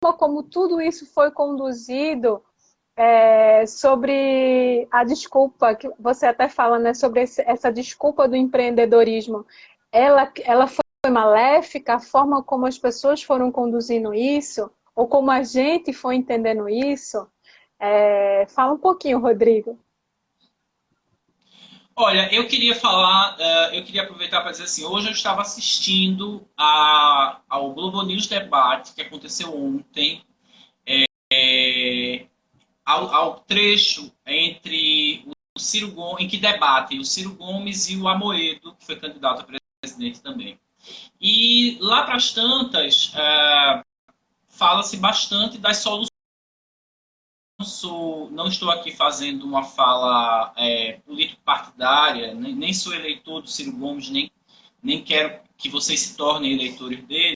forma como tudo isso foi conduzido, sobre a desculpa, que você até fala, né, sobre essa desculpa do empreendedorismo, ela foi maléfica, a forma como as pessoas foram conduzindo isso, ou como a gente foi entendendo isso? Fala um pouquinho, Rodrigo. Olha, eu queria falar, eu queria aproveitar para dizer assim, hoje eu estava assistindo ao Globo News Debate, que aconteceu ontem, ao trecho entre o Ciro Gomes, em que debatem o Ciro Gomes e o Amoedo, que foi candidato a presidente também. E lá para as tantas, fala-se bastante das soluções. Não estou aqui fazendo uma fala político-partidária, nem sou eleitor do Ciro Gomes, nem quero que vocês se tornem eleitores dele,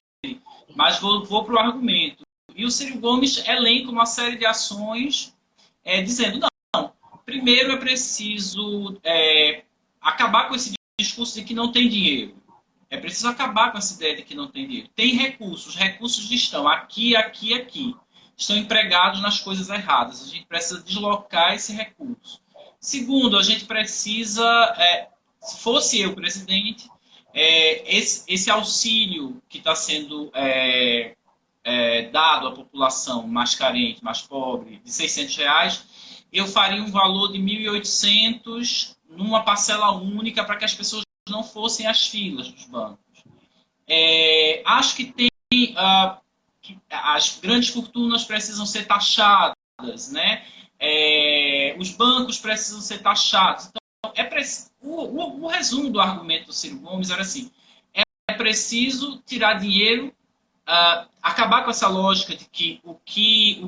mas vou para o argumento. E o Ciro Gomes elenca uma série de ações dizendo, não, primeiro é preciso acabar com esse discurso de que não tem dinheiro. É preciso acabar com essa ideia de que não tem dinheiro. Tem recursos, os recursos estão aqui, aqui, aqui. Estão empregados nas coisas erradas. A gente precisa deslocar esse recurso. Segundo, a gente precisa, se fosse eu presidente, esse auxílio que está sendo dado à população mais carente, mais pobre, de R$ 600, eu faria um valor de 1.800 numa parcela única para que as pessoas não fossem às filas dos bancos. Acho que tem que as grandes fortunas precisam ser taxadas, né? Os bancos precisam ser taxados. Então, o resumo do argumento do Ciro Gomes era assim: é preciso tirar dinheiro, acabar com essa lógica de que o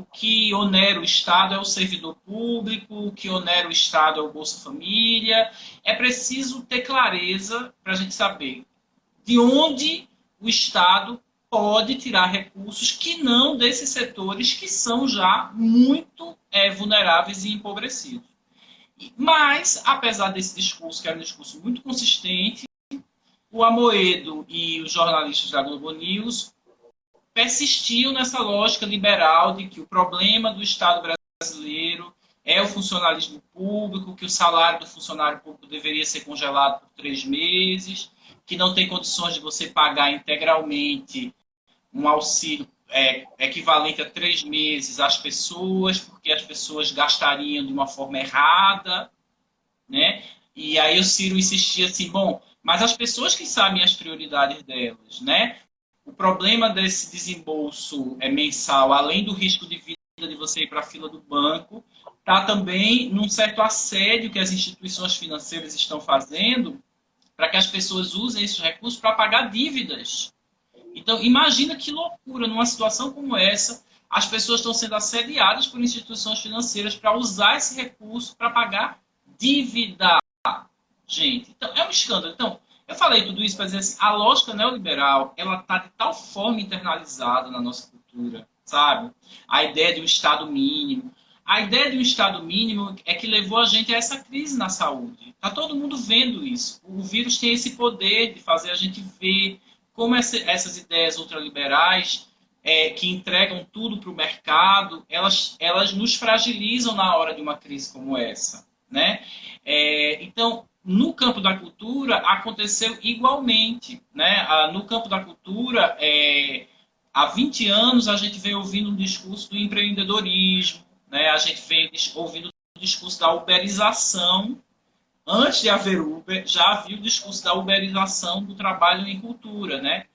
que onera o Estado é o servidor público, o que onera o Estado é o Bolsa Família. É preciso ter clareza para a gente saber de onde o Estado pode tirar recursos que não desses setores que são já muito vulneráveis e empobrecidos. Mas, apesar desse discurso, que era um discurso muito consistente, o Amoedo e os jornalistas da Globo News persistiam nessa lógica liberal de que o problema do Estado brasileiro é o funcionalismo público, que o salário do funcionário público deveria ser congelado por 3 meses, que não tem condições de você pagar integralmente um auxílio equivalente a 3 meses às pessoas, porque as pessoas gastariam de uma forma errada, né? E aí o Ciro insistia assim, bom, mas as pessoas que sabem as prioridades delas, né? O problema desse desembolso mensal, além do risco de vida de você ir para a fila do banco, está também num certo assédio que as instituições financeiras estão fazendo para que as pessoas usem esses recursos para pagar dívidas. Então, imagina que loucura, numa situação como essa, as pessoas estão sendo assediadas por instituições financeiras para usar esse recurso para pagar dívida. Gente, então, é um escândalo. Então, eu falei tudo isso para dizer assim, a lógica neoliberal, ela está de tal forma internalizada na nossa cultura, sabe? A ideia de um Estado mínimo. A ideia de um Estado mínimo é que levou a gente a essa crise na saúde. Está todo mundo vendo isso. O vírus tem esse poder de fazer a gente ver como essas ideias ultraliberais que entregam tudo para o mercado, elas nos fragilizam na hora de uma crise como essa, né? Então, no campo da cultura, aconteceu igualmente, né? No campo da cultura, há 20 anos, a gente vem ouvindo um discurso do empreendedorismo, né? A gente vem ouvindo o discurso da uberização. Antes de haver Uber, já havia o discurso da uberização do trabalho em cultura, né?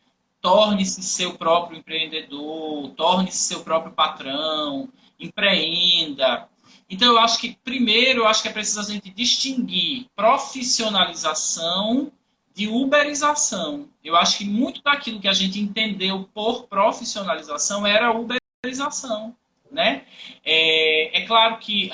Torne-se seu próprio empreendedor, torne-se seu próprio patrão, empreenda. Então, eu acho que, primeiro, é preciso a gente distinguir profissionalização de uberização. Eu acho que muito daquilo que a gente entendeu por profissionalização era uberização, né? É claro que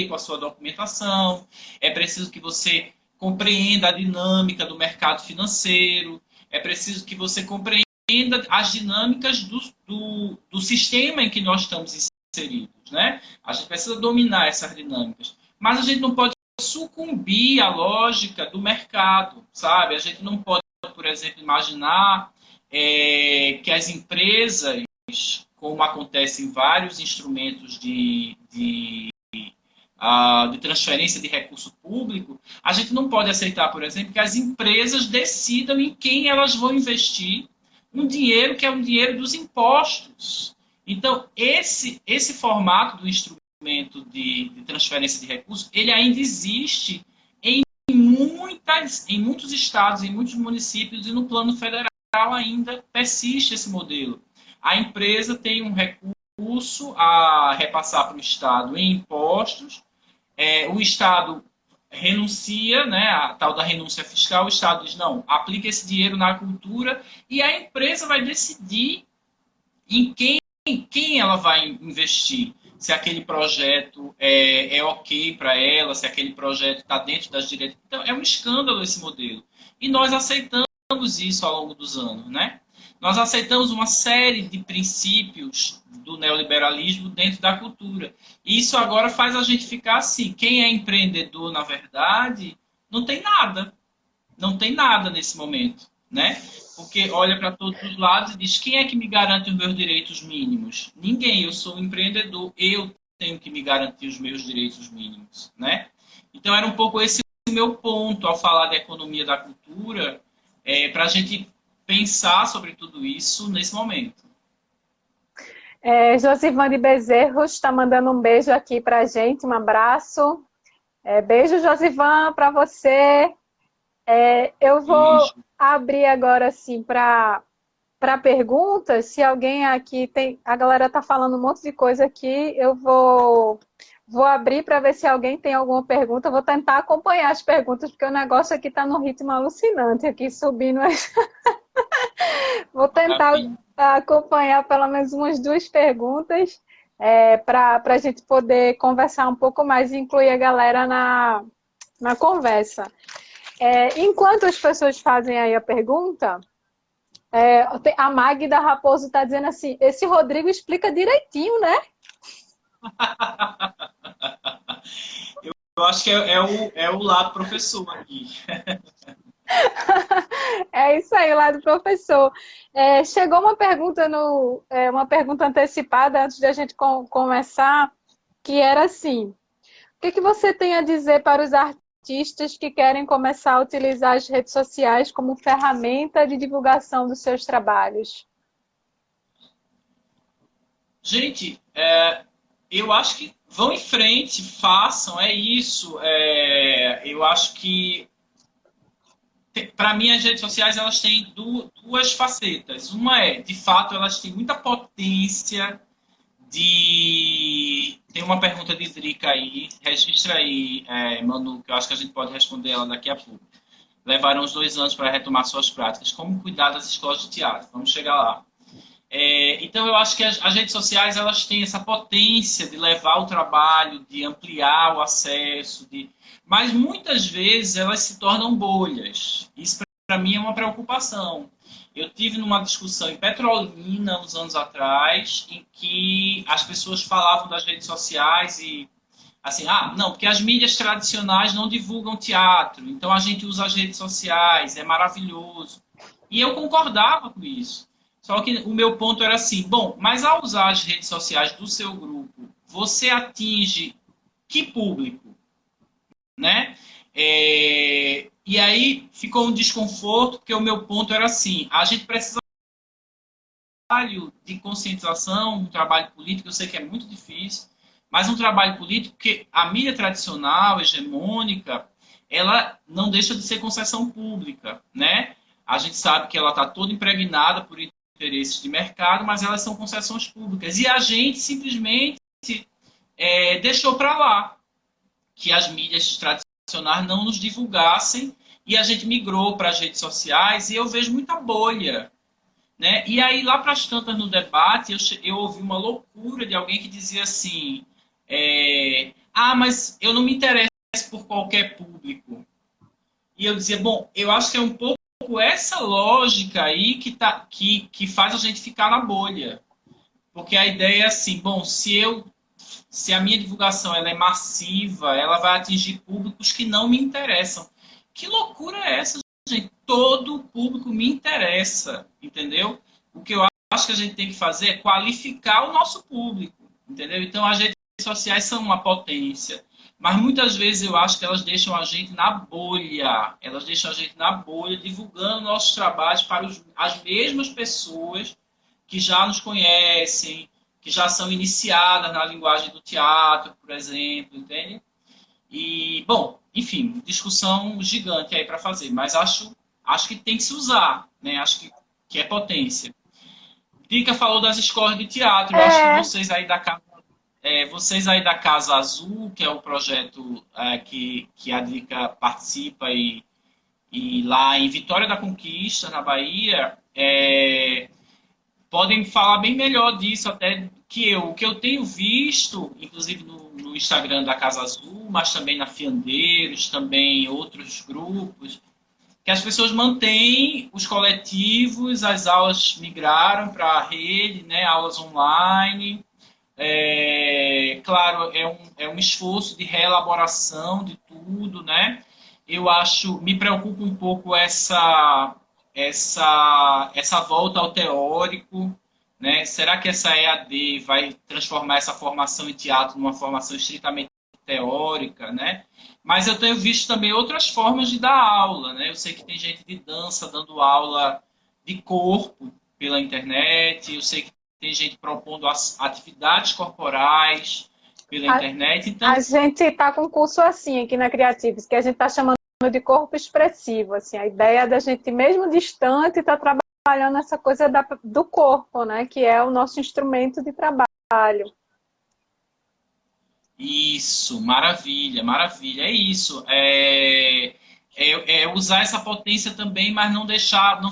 com a sua documentação, é preciso que você compreenda a dinâmica do mercado financeiro, é preciso que você compreenda as dinâmicas do sistema em que nós estamos inseridos, né? A gente precisa dominar essas dinâmicas, mas a gente não pode sucumbir à lógica do mercado, sabe? A gente não pode, por exemplo, imaginar que as empresas, como acontece em vários instrumentos de transferência de recurso público, a gente não pode aceitar, por exemplo, que as empresas decidam em quem elas vão investir um dinheiro que é um dinheiro dos impostos. Então, esse formato do instrumento de transferência de recursos, ele ainda existe em muitos estados, em muitos municípios e no plano federal ainda persiste esse modelo. A empresa tem um recurso a repassar para o Estado em impostos, o Estado renuncia, né, a tal da renúncia fiscal, o Estado diz, não, aplica esse dinheiro na cultura e a empresa vai decidir em quem ela vai investir. Se aquele projeto é ok para ela, se aquele projeto está dentro das diretrizes. Então, é um escândalo esse modelo. E nós aceitamos isso ao longo dos anos, né? Nós aceitamos uma série de princípios do neoliberalismo dentro da cultura. E isso agora faz a gente ficar assim. Quem é empreendedor, na verdade, não tem nada. Não tem nada nesse momento, né? Porque olha para todos os lados e diz, quem é que me garante os meus direitos mínimos? Ninguém, eu sou um empreendedor, eu tenho que me garantir os meus direitos mínimos, né? Então era um pouco esse o meu ponto ao falar de economia da cultura, para a gente pensar sobre tudo isso nesse momento. Josivane Bezerros está mandando um beijo aqui para a gente, um abraço. Beijo, Josivan, para você. Eu vou abrir agora assim para perguntas. Se alguém aqui tem. A galera está falando um monte de coisa aqui. Eu vou abrir para ver se alguém tem alguma pergunta. Vou tentar acompanhar as perguntas, porque o negócio aqui está num ritmo alucinante, aqui subindo. Vou tentar acompanhar pelo menos umas 2 perguntas para a gente poder conversar um pouco mais e incluir a galera na conversa. Enquanto as pessoas fazem aí a pergunta, a Magda Raposo está dizendo assim, esse Rodrigo explica direitinho, né? Eu acho que é o lado professor aqui. É isso aí, lá do professor. Chegou uma pergunta uma pergunta antecipada antes de a gente começar, que era assim: o que você tem a dizer para os artistas que querem começar a utilizar as redes sociais como ferramenta de divulgação dos seus trabalhos? Gente, eu acho que vão em frente, façam, é isso. Eu acho que para mim, as redes sociais elas têm duas facetas. Uma de fato, elas têm muita potência de... Tem uma pergunta de Drica aí, registra aí, Manu, que eu acho que a gente pode responder ela daqui a pouco. Levaram uns 2 anos para retomar suas práticas. Como cuidar das escolas de teatro? Vamos chegar lá. Então, eu acho que as redes sociais elas têm essa potência de levar o trabalho, de ampliar o acesso, mas muitas vezes elas se tornam bolhas. Isso, para mim, é uma preocupação. Eu tive numa discussão em Petrolina, uns anos atrás, em que as pessoas falavam das redes sociais e, assim, não, porque as mídias tradicionais não divulgam teatro, então a gente usa as redes sociais, é maravilhoso. E eu concordava com isso. Só que o meu ponto era assim, bom, mas ao usar as redes sociais do seu grupo, você atinge que público? Né? E aí ficou um desconforto, porque o meu ponto era assim, a gente precisa de um trabalho de conscientização, um trabalho político, eu sei que é muito difícil, mas um trabalho político que a mídia tradicional, hegemônica, ela não deixa de ser concessão pública, né? A gente sabe que ela está toda impregnada por interesses de mercado, mas elas são concessões públicas. E a gente simplesmente deixou para lá que as mídias tradicionais não nos divulgassem e a gente migrou para as redes sociais e eu vejo muita bolha. Né? E aí, lá para as tantas no debate, eu ouvi uma loucura de alguém que dizia assim, mas eu não me interesso por qualquer público. E eu dizia, bom, eu acho que é um pouco essa lógica aí que faz a gente ficar na bolha. Porque a ideia é assim, bom, se a minha divulgação ela é massiva, ela vai atingir públicos que não me interessam. Que loucura é essa, gente? todo o público me interessa, entendeu? O que eu acho que a gente tem que fazer é qualificar o nosso público, entendeu? Então, as redes sociais são uma potência, mas muitas vezes eu acho que elas deixam a gente na bolha, elas deixam a gente na bolha, divulgando nossos trabalhos para as mesmas pessoas que já nos conhecem, que já são iniciadas na linguagem do teatro, por exemplo, entende? E, bom, enfim, discussão gigante aí para fazer, mas acho que tem que se usar, né? Acho que é potência. Dica falou das escolas de teatro, eu acho que vocês aí da Casa Azul, que é o projeto que a Dica participa e lá em Vitória da Conquista, na Bahia, podem falar bem melhor disso até que eu. O que eu tenho visto, inclusive no Instagram da Casa Azul, mas também na Fiandeiros, também em outros grupos, que as pessoas mantêm os coletivos, as aulas migraram para a rede, né, aulas online. Claro, é um esforço de reelaboração de tudo, né? Eu acho, me preocupa um pouco essa volta ao teórico, né? Será que essa EAD vai transformar essa formação em teatro numa formação estritamente teórica, né? Mas eu tenho visto também outras formas de dar aula, né? Eu sei que tem gente de dança dando aula de corpo pela internet, eu sei que tem gente propondo atividades corporais pela internet. Então, a gente está com um curso assim aqui na Creatives, que a gente está chamando de corpo expressivo. Assim, a ideia da gente, mesmo distante, estar trabalhando essa coisa do corpo, né? Que é o nosso instrumento de trabalho. isso, maravilha, maravilha. É isso. Usar essa potência também, mas não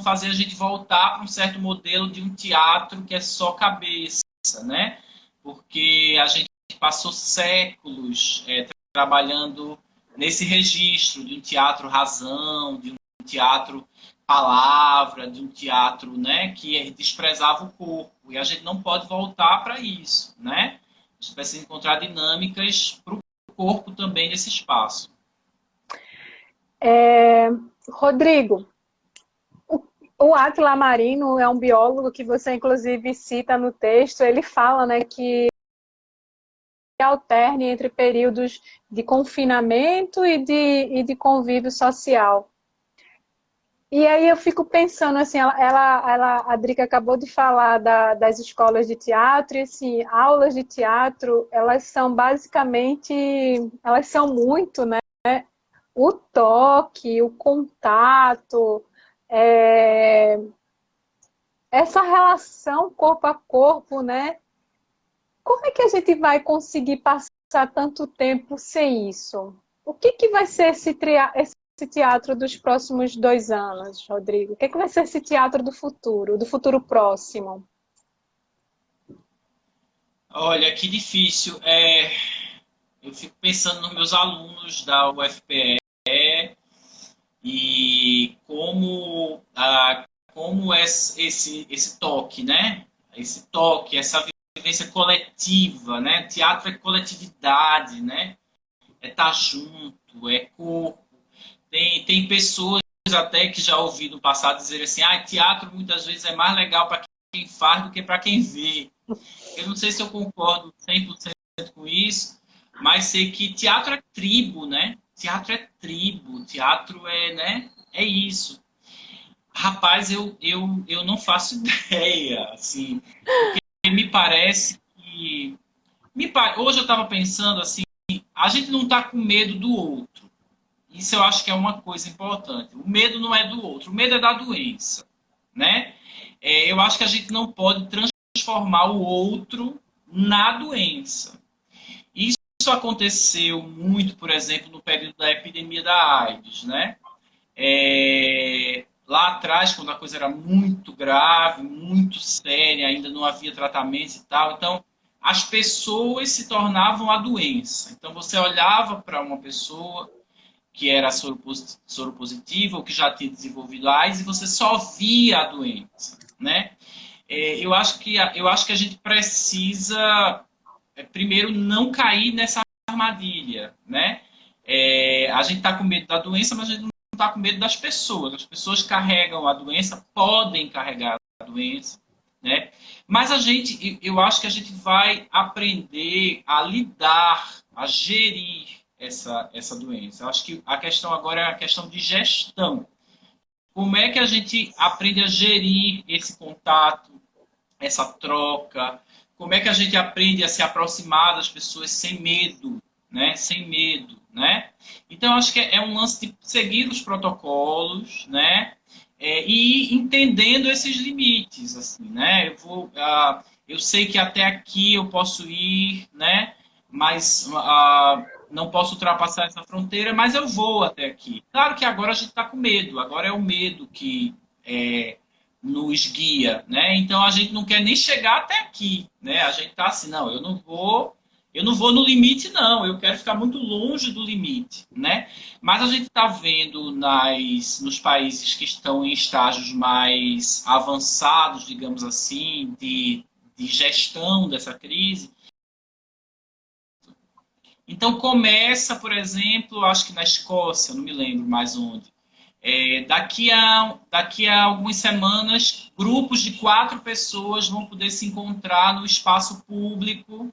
fazer a gente voltar para um certo modelo de um teatro que é só cabeça, né? Porque a gente passou séculos trabalhando nesse registro de um teatro razão, de um teatro palavra, de um teatro, né, que desprezava o corpo. E a gente não pode voltar para isso, né? A gente precisa encontrar dinâmicas para o corpo também nesse espaço. Rodrigo, o Átila Marino é um biólogo que você inclusive cita no texto. Ele fala, né, que alterne entre períodos de confinamento e de convívio social. E aí eu fico pensando, assim, a Drica acabou de falar das escolas de teatro, e assim, aulas de teatro, elas são basicamente, elas são muito, né? O toque, o contato, essa relação corpo a corpo, né? Como é que a gente vai conseguir passar tanto tempo sem isso? O que vai ser esse teatro dos próximos 2 anos, Rodrigo? O que vai ser esse teatro do futuro próximo? Olha, que difícil. Eu fico pensando nos meus alunos da UFPE e como esse toque, né? Esse toque, essa vivência coletiva, né? Teatro é coletividade, né? É estar junto, é corpo. Tem pessoas até que já ouvi no passado dizer assim, teatro muitas vezes é mais legal para quem faz do que para quem vê. Eu não sei se eu concordo 100% com isso, mas sei que teatro é tribo, né? Teatro é tribo, teatro é, né? É isso. Rapaz, eu não faço ideia, assim, porque me parece que... Hoje eu estava pensando assim, a gente não está com medo do outro. Isso eu acho que é uma coisa importante. O medo não é do outro, o medo é da doença, né? Eu acho que a gente não pode transformar o outro na doença. Isso aconteceu muito, por exemplo, no período da epidemia da AIDS, né? Lá atrás, quando a coisa era muito grave, muito séria, ainda não havia tratamento e tal, então as pessoas se tornavam a doença. Então você olhava para uma pessoa que era soropositiva ou que já tinha desenvolvido AIDS e você só via a doença, né? Eu acho que a gente precisa primeiro não cair nessa armadilha, né? A gente está com medo da doença, mas a gente não está com medo das pessoas. As pessoas carregam a doença, podem carregar a doença, né? Mas eu acho que a gente vai aprender a lidar, a gerir essa doença. Eu acho que a questão agora é a questão de gestão. Como é que a gente aprende a gerir esse contato, essa troca? Como é que a gente aprende a se aproximar das pessoas sem medo, né? Sem medo, né? Então, acho que é um lance de seguir os protocolos, né? E entendendo esses limites, assim, né? Eu sei que até aqui eu posso ir, né? Mas não posso ultrapassar essa fronteira, mas eu vou até aqui. Claro que agora a gente está com medo, agora é o medo que nos guia, né? Então a gente não quer nem chegar até aqui, né? A gente tá assim, não, eu não vou no limite, não. Eu quero ficar muito longe do limite, né? Mas a gente está vendo nos países que estão em estágios mais avançados, digamos assim, de gestão dessa crise. Então começa, por exemplo, acho que na Escócia, não me lembro mais onde. Daqui a algumas semanas, grupos de 4 pessoas vão poder se encontrar no espaço público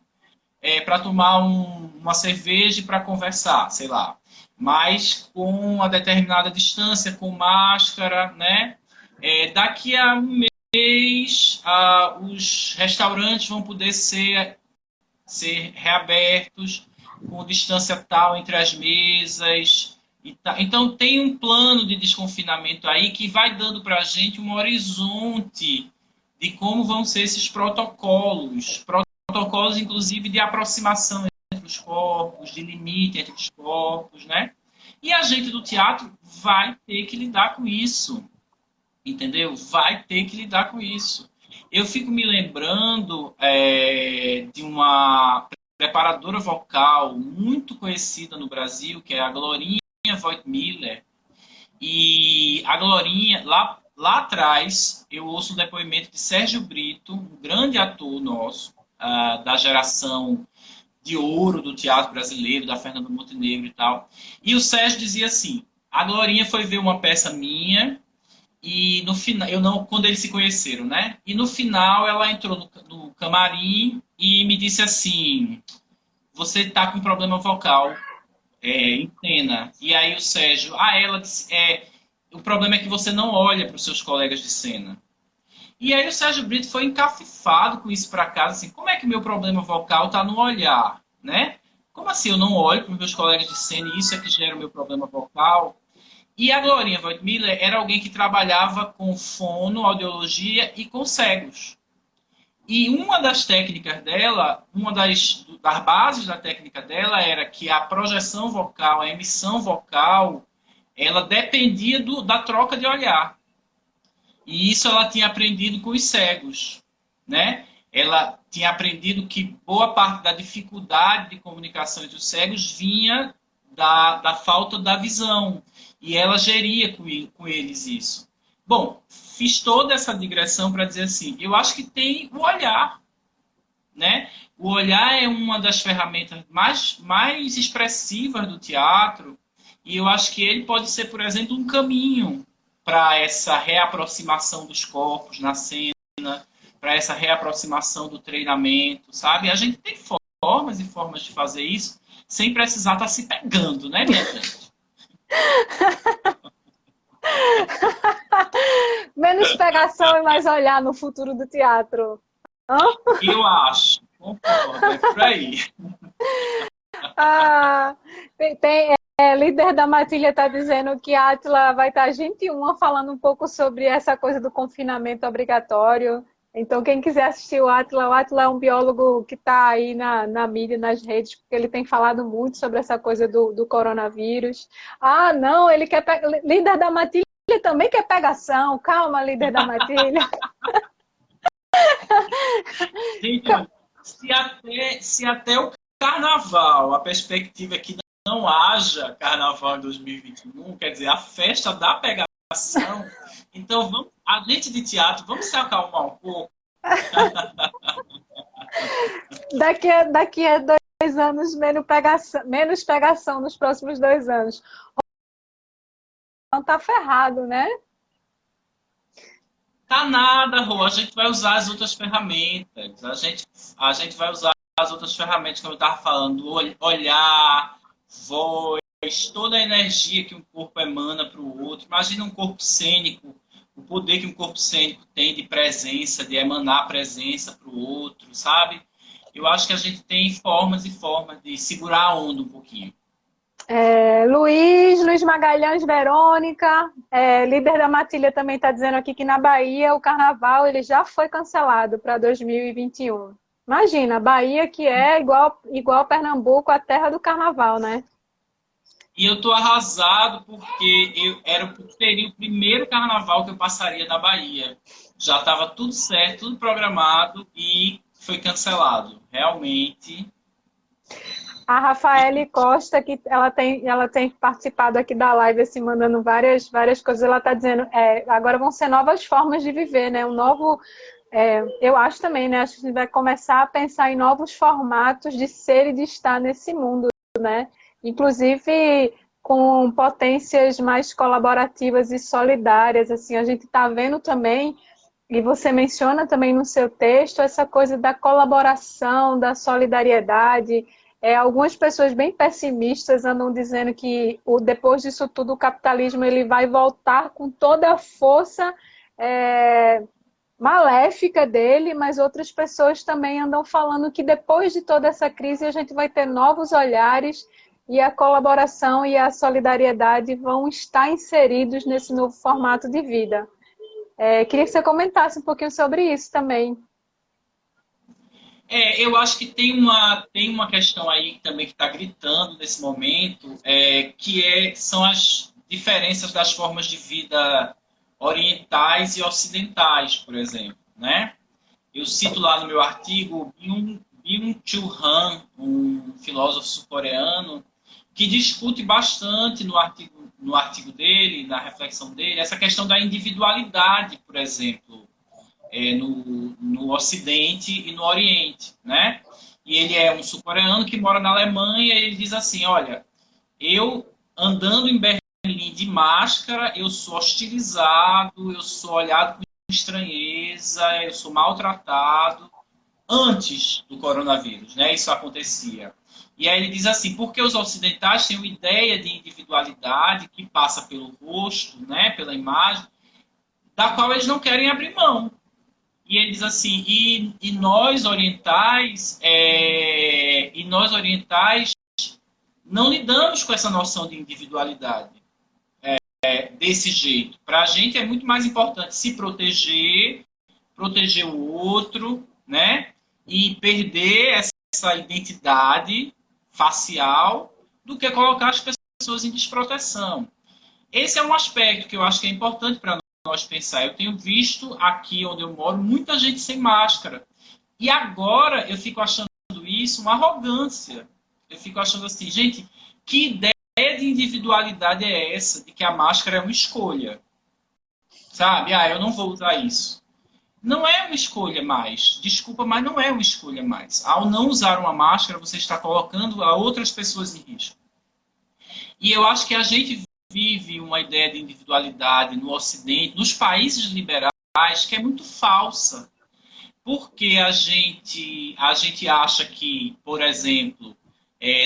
para tomar uma cerveja e para conversar, sei lá. Mas com uma determinada distância, com máscara, né? Daqui a um mês, os restaurantes vão poder ser reabertos com distância tal entre as mesas. Então, tem um plano de desconfinamento aí que vai dando para a gente um horizonte de como vão ser esses protocolos. Protocolos, inclusive, de aproximação entre os corpos, de limite entre os corpos, né? E a gente do teatro vai ter que lidar com isso, entendeu? Vai ter que lidar com isso. Eu fico me lembrando de uma preparadora vocal muito conhecida no Brasil, que é a Glorinha Voigt-Miller. E a Glorinha, lá atrás, eu ouço o depoimento de Sérgio Brito, um grande ator nosso, da geração de ouro do teatro brasileiro, da Fernanda Montenegro e tal. E o Sérgio dizia assim, a Glorinha foi ver uma peça minha, e no final, quando eles se conheceram, né? E no final ela entrou no camarim e me disse assim, você está com problema vocal em cena. E aí o Sérgio, ela disse, o problema é que você não olha para os seus colegas de cena. E aí o Sérgio Brito foi encafifado com isso para casa, assim, como é que meu problema vocal está no olhar, né? Como assim eu não olho para os meus colegas de cena e isso é que gera o meu problema vocal? E a Glorinha Voigt-Miller era alguém que trabalhava com fono, audiologia e com cegos. E uma das técnicas dela, uma das bases da técnica dela era que a projeção vocal, a emissão vocal, ela dependia da troca de olhar. E isso ela tinha aprendido com os cegos, né? Ela tinha aprendido que boa parte da dificuldade de comunicação entre os cegos vinha da falta da visão. E ela geria com eles isso. Bom, fiz toda essa digressão para dizer assim, eu acho que tem o olhar, né? O olhar é uma das ferramentas mais expressivas do teatro e eu acho que ele pode ser, por exemplo, um caminho para essa reaproximação dos corpos na cena, para essa reaproximação do treinamento, sabe? A gente tem formas e formas de fazer isso sem precisar estar se pegando, né, minha gente? Menos pegação e mais olhar no futuro do teatro. Hã? Eu acho. Concordo, é por aí. Líder da Matilha está dizendo que a Átila vai estar gentil falando um pouco sobre essa coisa do confinamento obrigatório. Então, quem quiser assistir o Átila é um biólogo que está aí na mídia, nas redes, porque ele tem falado muito sobre essa coisa do coronavírus. Ah, não, ele quer... Líder da Matilha também quer pegação. Calma, líder da Matilha. Gente, se até o carnaval, a perspectiva é que não haja carnaval em 2021, quer dizer, a festa da pegação, então a gente de teatro, vamos se acalmar um pouco. Daqui a 2 anos, menos pegação nos próximos 2 anos. tá ferrado, né? Tá nada, Rô. A gente vai usar as outras ferramentas. A gente vai usar as outras ferramentas, como eu estava falando, olhar, voz, toda a energia que um corpo emana para o outro. Imagina um corpo cênico, o poder que um corpo cênico tem de presença, de emanar presença para o outro, sabe? Eu acho que a gente tem formas e formas de segurar a onda um pouquinho. Luiz Magalhães Verônica, líder da Matilha, também está dizendo aqui que na Bahia o carnaval ele já foi cancelado para 2021. Imagina, a Bahia que é igual Pernambuco, a terra do carnaval, né? E eu tô arrasado porque seria o primeiro carnaval que eu passaria na Bahia. Já estava tudo certo, tudo programado e foi cancelado. Realmente. A Rafaele Costa, que ela tem participado aqui da live, assim, mandando várias coisas. Ela está dizendo, agora vão ser novas formas de viver, né? Eu acho também, né? Acho que a gente vai começar a pensar em novos formatos de ser e de estar nesse mundo, né? Inclusive com potências mais colaborativas e solidárias. Assim, a gente está vendo também, e você menciona também no seu texto, essa coisa da colaboração, da solidariedade. Algumas pessoas bem pessimistas andam dizendo que depois disso tudo o capitalismo ele vai voltar com toda a força maléfica dele, mas outras pessoas também andam falando que depois de toda essa crise a gente vai ter novos olhares e a colaboração e a solidariedade vão estar inseridos nesse novo formato de vida. Queria que você comentasse um pouquinho sobre isso também. Eu acho que tem uma questão aí também que está gritando nesse momento, são as diferenças das formas de vida orientais e ocidentais, por exemplo, né? Eu cito lá no meu artigo Byung-Chul Han, um filósofo sul-coreano, que discute bastante no artigo dele, na reflexão dele, essa questão da individualidade, por exemplo, no Ocidente e no Oriente, né? E ele é um sul-coreano que mora na Alemanha e ele diz assim, olha, eu andando em Berlim de máscara, eu sou hostilizado, eu sou olhado com estranheza, eu sou maltratado antes do coronavírus, né? Isso acontecia. E aí ele diz assim, porque os ocidentais têm uma ideia de individualidade que passa pelo rosto, né? Pela imagem, da qual eles não querem abrir mão. E ele diz assim, e nós orientais não lidamos com essa noção de individualidade desse jeito. Para a gente é muito mais importante se proteger o outro, né? E perder essa identidade facial do que colocar as pessoas em desproteção. Esse é um aspecto que eu acho que é importante para nós pensar. Eu tenho visto aqui onde eu moro muita gente sem máscara. E agora eu fico achando isso uma arrogância. Eu fico achando assim, gente, que ideia de individualidade é essa? De que a máscara é uma escolha. Sabe? Eu não vou usar isso. Não é uma escolha mais. Desculpa, mas não é uma escolha mais. Ao não usar uma máscara, você está colocando a outras pessoas em risco. E eu acho que a gente vive uma ideia de individualidade no Ocidente, nos países liberais, que é muito falsa. Porque a gente acha que, por exemplo,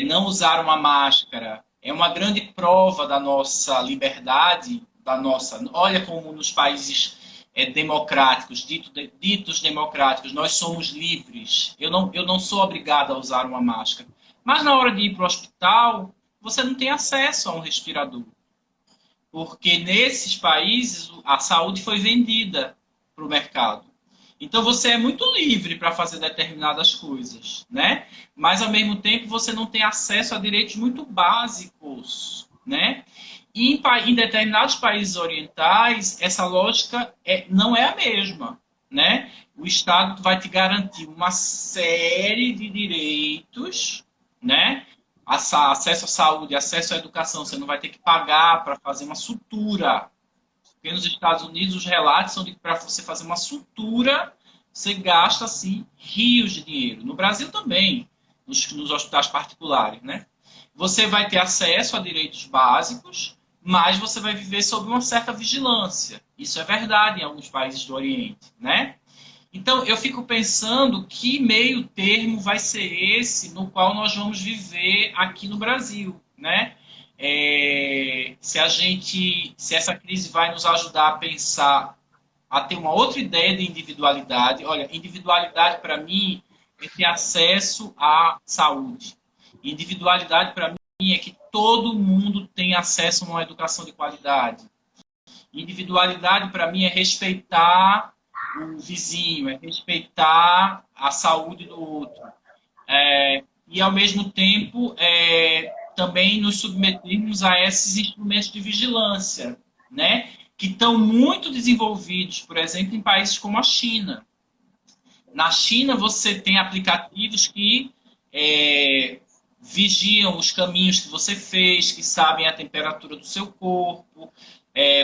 não usar uma máscara é uma grande prova da nossa liberdade, olha como nos países democráticos, ditos democráticos, nós somos livres. Eu não sou obrigado a usar uma máscara. Mas na hora de ir para o hospital, você não tem acesso a um respirador. Porque nesses países a saúde foi vendida para o mercado. Então você é muito livre para fazer determinadas coisas, né? Mas ao mesmo tempo você não tem acesso a direitos muito básicos, né? E em determinados países orientais essa lógica não é a mesma, né? O Estado vai te garantir uma série de direitos, né? Acesso à saúde, acesso à educação, você não vai ter que pagar para fazer uma sutura. Porque nos Estados Unidos os relatos são de que para você fazer uma sutura, você gasta assim, rios de dinheiro. No Brasil também, nos hospitais particulares, né? Você vai ter acesso a direitos básicos, mas você vai viver sob uma certa vigilância. Isso é verdade em alguns países do Oriente, né? Então, eu fico pensando que meio termo vai ser esse no qual nós vamos viver aqui no Brasil, né? Se essa crise vai nos ajudar a pensar, a ter uma outra ideia de individualidade. Olha, individualidade para mim é ter acesso à saúde. Individualidade para mim é que todo mundo tem acesso a uma educação de qualidade. Individualidade para mim é respeitar o vizinho, é respeitar a saúde do outro. E, ao mesmo tempo, também nos submetermos a esses instrumentos de vigilância, né? Que estão muito desenvolvidos, por exemplo, em países como a China. Na China, você tem aplicativos que vigiam os caminhos que você fez, que sabem a temperatura do seu corpo.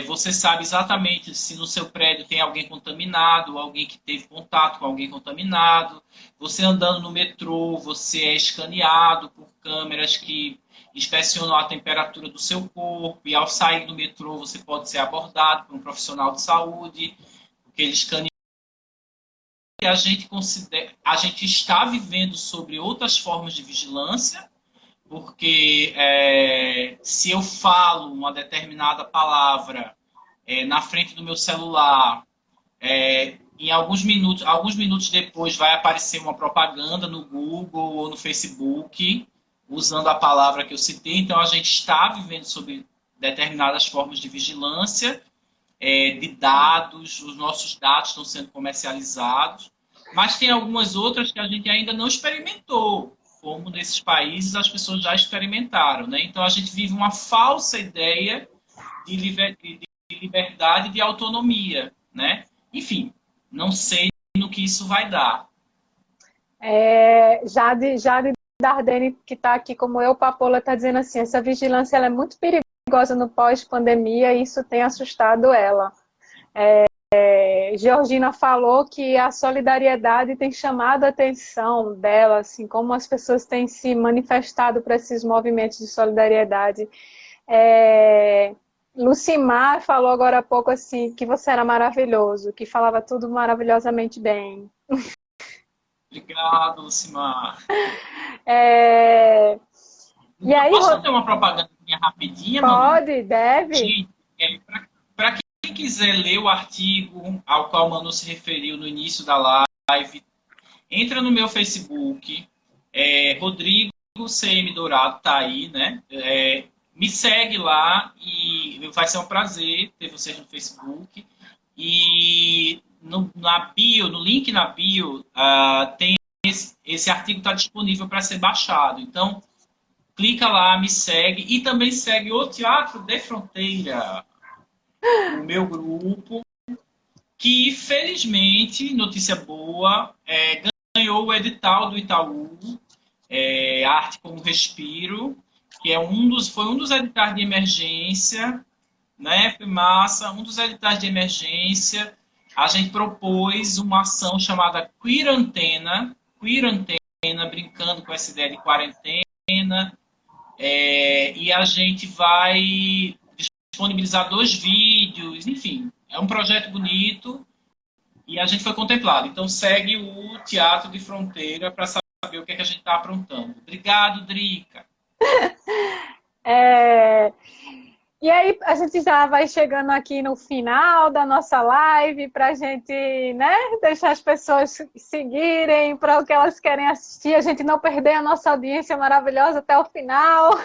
Você sabe exatamente se no seu prédio tem alguém contaminado, alguém que teve contato com alguém contaminado. Você andando no metrô, você é escaneado por câmeras que inspecionam a temperatura do seu corpo. E ao sair do metrô, você pode ser abordado por um profissional de saúde, porque ele escaneia. A gente está vivendo sobre outras formas de vigilância, porque se eu falo uma determinada palavra na frente do meu celular, em alguns minutos depois vai aparecer uma propaganda no Google ou no Facebook usando a palavra que eu citei. Então, a gente está vivendo sobre determinadas formas de vigilância de dados, os nossos dados estão sendo comercializados, mas tem algumas outras que a gente ainda não experimentou, como nesses países as pessoas já experimentaram, né? Então, a gente vive uma falsa ideia de liberdade e de autonomia, né? Enfim, não sei no que isso vai dar. Jade Dardenne, que está aqui como eu, Papola, está dizendo assim, essa vigilância ela é muito perigosa no pós-pandemia e isso tem assustado ela. Georgina falou que a solidariedade tem chamado a atenção dela, assim, como as pessoas têm se manifestado para esses movimentos de solidariedade. Lucimar falou agora há pouco assim, que você era maravilhoso, que falava tudo maravilhosamente bem. Obrigado, Lucimar. E aí, posso fazer uma propaganda rapidinha, pode, Manu? deve. Para quem quiser ler o artigo ao qual o Manu se referiu no início da live, entra no meu Facebook, Rodrigo CM Dourado, tá aí, né? Me segue lá e vai ser um prazer ter vocês no Facebook. E no link na bio, tem esse artigo está disponível para ser baixado. Então, clica lá, me segue e também segue o Teatro de Fronteira, o meu grupo, que felizmente, notícia boa, ganhou o edital do Itaú, Arte como Respiro, que foi um dos editais de emergência, né? Foi massa, um dos editais de emergência. A gente propôs uma ação chamada Queerantena, brincando com essa ideia de quarentena, e a gente vai disponibilizar 2 vídeos, enfim, é um projeto bonito e a gente foi contemplado. Então segue o Teatro de Fronteira para saber o que a gente está aprontando. Obrigado, Drica. E aí a gente já vai chegando aqui no final da nossa live para a gente, né, deixar as pessoas seguirem para o que elas querem assistir, a gente não perder a nossa audiência maravilhosa até o final.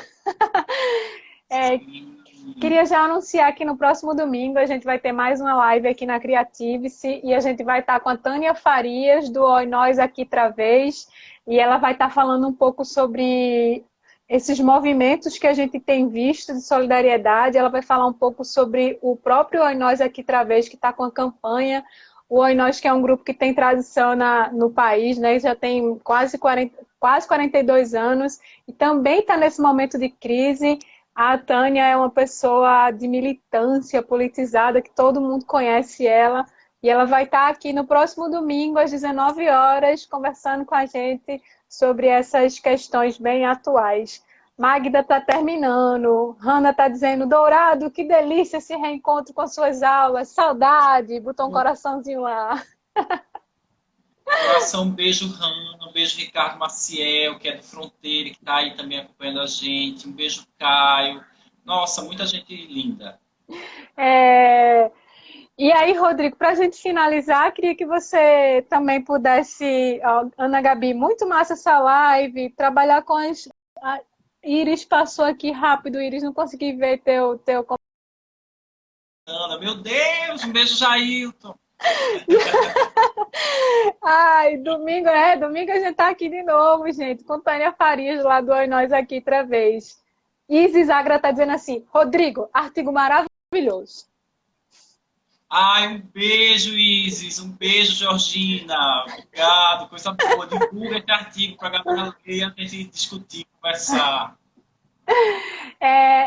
Queria já anunciar que no próximo domingo a gente vai ter mais uma live aqui na Creative-se e a gente vai estar com a Tânia Farias, do Oi Nós Aqui Travês, e ela vai estar falando um pouco sobre esses movimentos que a gente tem visto de solidariedade. Ela vai falar um pouco sobre o próprio Oi Nós Aqui Travês, que está com a campanha. O Oi Nós, que é um grupo que tem tradição no país, né? Já tem quase 42 anos, e também está nesse momento de crise. A Tânia é uma pessoa de militância politizada, que todo mundo conhece ela, e ela vai estar aqui no próximo domingo, às 19 horas, conversando com a gente sobre essas questões bem atuais. Magda está terminando. Hanna está dizendo, Dourado, que delícia esse reencontro com suas aulas. Saudade. Botou um coraçãozinho lá. Coração, um beijo, Hanna. Um beijo, Ricardo Maciel, que é do Fronteira, que está aí também acompanhando a gente. Um beijo, Caio. Nossa, muita gente linda. E aí, Rodrigo, para a gente finalizar, queria que você também pudesse, ó, Ana Gabi, muito massa essa live, trabalhar com as... Iris passou aqui rápido, Iris, não consegui ver teu... Ana, meu Deus, um beijo, Jailton. Ai, domingo a gente tá aqui de novo, gente, com Tânia Farias lá do Oi Nós aqui outra vez. Isis Agra tá dizendo assim, Rodrigo, artigo maravilhoso. Ai, um beijo, Isis. Um beijo, Georgina. Obrigado. Coisa boa. Divulga esse artigo para a galera ler, a gente discutir, conversar.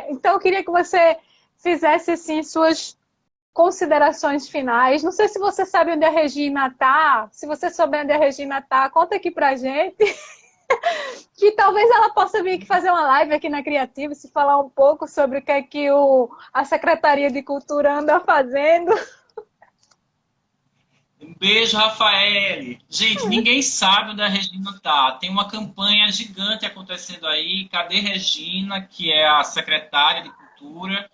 Então, eu queria que você fizesse assim, suas considerações finais. Não sei se você sabe onde a Regina está. Se você souber onde a Regina está, conta aqui pra gente. Que talvez ela possa vir aqui fazer uma live aqui na Criativa, se falar um pouco sobre o que é que a Secretaria de Cultura anda fazendo. Um beijo, Rafael. Gente, ninguém sabe onde a Regina tá. Tem uma campanha gigante acontecendo aí. Cadê Regina, que é a secretária de Cultura?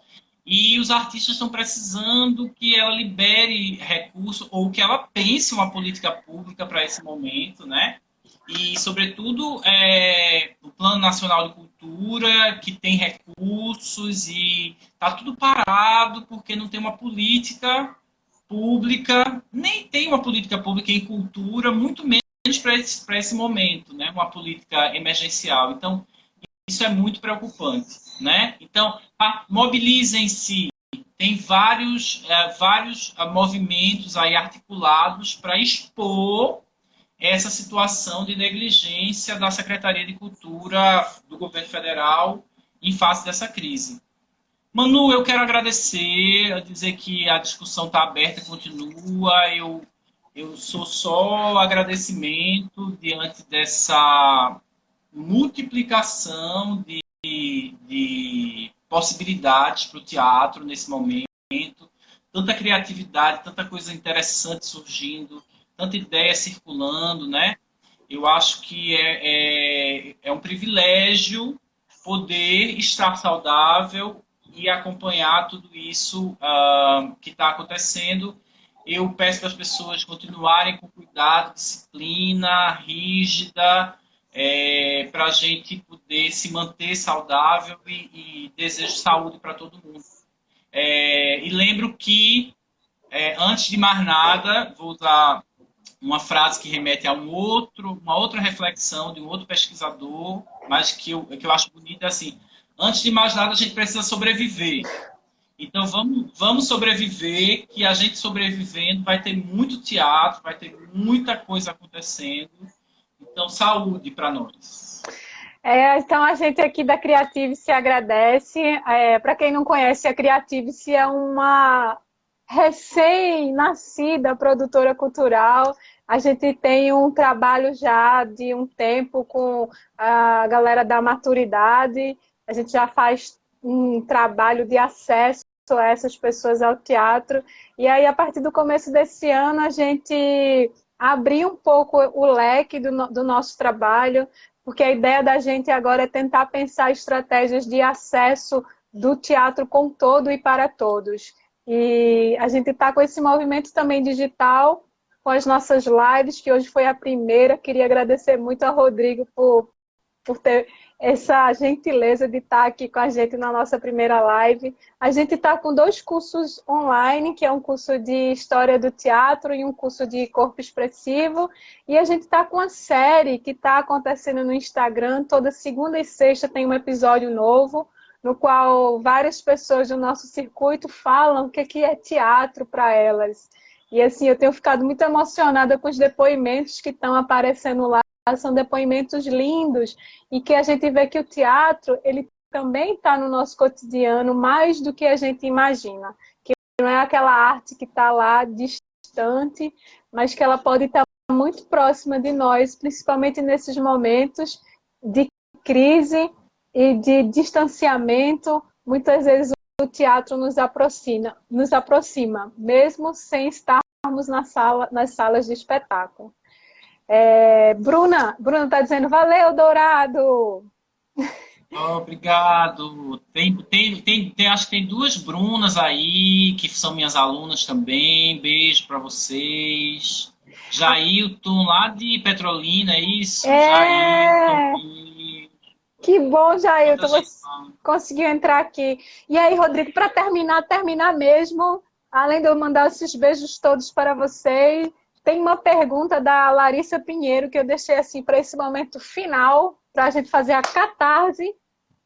E os artistas estão precisando que ela libere recursos ou que ela pense uma política pública para esse momento, né? E, sobretudo, o Plano Nacional de Cultura, que tem recursos e está tudo parado porque não tem uma política pública, nem tem uma política pública em cultura, muito menos para esse momento, né? Uma política emergencial. Então, isso é muito preocupante, né? Então, mobilizem-se. Tem vários movimentos aí articulados para expor essa situação de negligência da Secretaria de Cultura do governo federal em face dessa crise. Manu, eu quero agradecer, dizer que a discussão está aberta, continua. Eu sou só agradecimento diante dessa multiplicação de possibilidades para o teatro nesse momento. Tanta criatividade, tanta coisa interessante surgindo, tanta ideia circulando, né? Eu acho que é um privilégio poder estar saudável e acompanhar tudo isso que está acontecendo. Eu peço para as pessoas continuarem com cuidado, disciplina rígida, para a gente poder se manter saudável e desejo saúde para todo mundo. E lembro que, antes de mais nada, vou usar uma frase que remete a uma outra reflexão de um outro pesquisador, mas que eu acho bonita, é assim: antes de mais nada, a gente precisa sobreviver. Então, vamos sobreviver, que a gente sobrevivendo vai ter muito teatro, vai ter muita coisa acontecendo. Então, saúde para nós. Então, a gente aqui da Creative se agradece. Para quem não conhece, a Creative é uma recém-nascida produtora cultural. A gente tem um trabalho já de um tempo com a galera da maturidade. A gente já faz um trabalho de acesso a essas pessoas ao teatro. E aí, a partir do começo desse ano, a gente abriu um pouco o leque do nosso trabalho, porque a ideia da gente agora é tentar pensar estratégias de acesso do teatro com todo e para todos. E a gente está com esse movimento também digital, com as nossas lives, que hoje foi a primeira. Queria agradecer muito ao Rodrigo por ter essa gentileza de estar aqui com a gente na nossa primeira live. A gente está com 2 cursos online, que é um curso de História do Teatro e um curso de Corpo Expressivo. E a gente está com a série que está acontecendo no Instagram. Toda segunda e sexta tem um episódio novo, no qual várias pessoas do nosso circuito falam o que é teatro para elas. E assim, eu tenho ficado muito emocionada com os depoimentos que estão aparecendo lá. São depoimentos lindos e que a gente vê que o teatro, ele também está no nosso cotidiano mais do que a gente imagina. Que não é aquela arte que está lá distante, mas que ela pode estar muito próxima de nós, principalmente nesses momentos de crise e de distanciamento, muitas vezes o teatro nos aproxima, mesmo sem estarmos nas salas de espetáculo. Bruna está dizendo, valeu, Dourado! Obrigado. Acho que tem duas Brunas aí, que são minhas alunas também. Beijo para vocês. Jailton, lá de Petrolina, é isso? Jailton. Que bom, Jailton, Gente... você conseguiu entrar aqui. E aí, Rodrigo, para terminar mesmo, além de eu mandar esses beijos todos para vocês, tem uma pergunta da Larissa Pinheiro que eu deixei assim para esse momento final, para a gente fazer a catarse,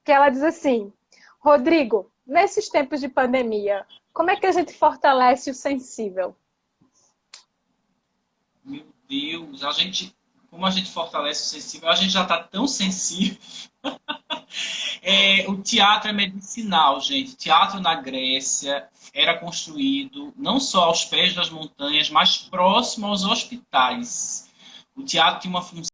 que ela diz assim, Rodrigo, nesses tempos de pandemia, como é que a gente fortalece o sensível? Meu Deus, como a gente fortalece o sensível? A gente já está tão sensível. O teatro é medicinal, gente. O teatro na Grécia era construído não só aos pés das montanhas, mas próximo aos hospitais. O teatro tinha uma função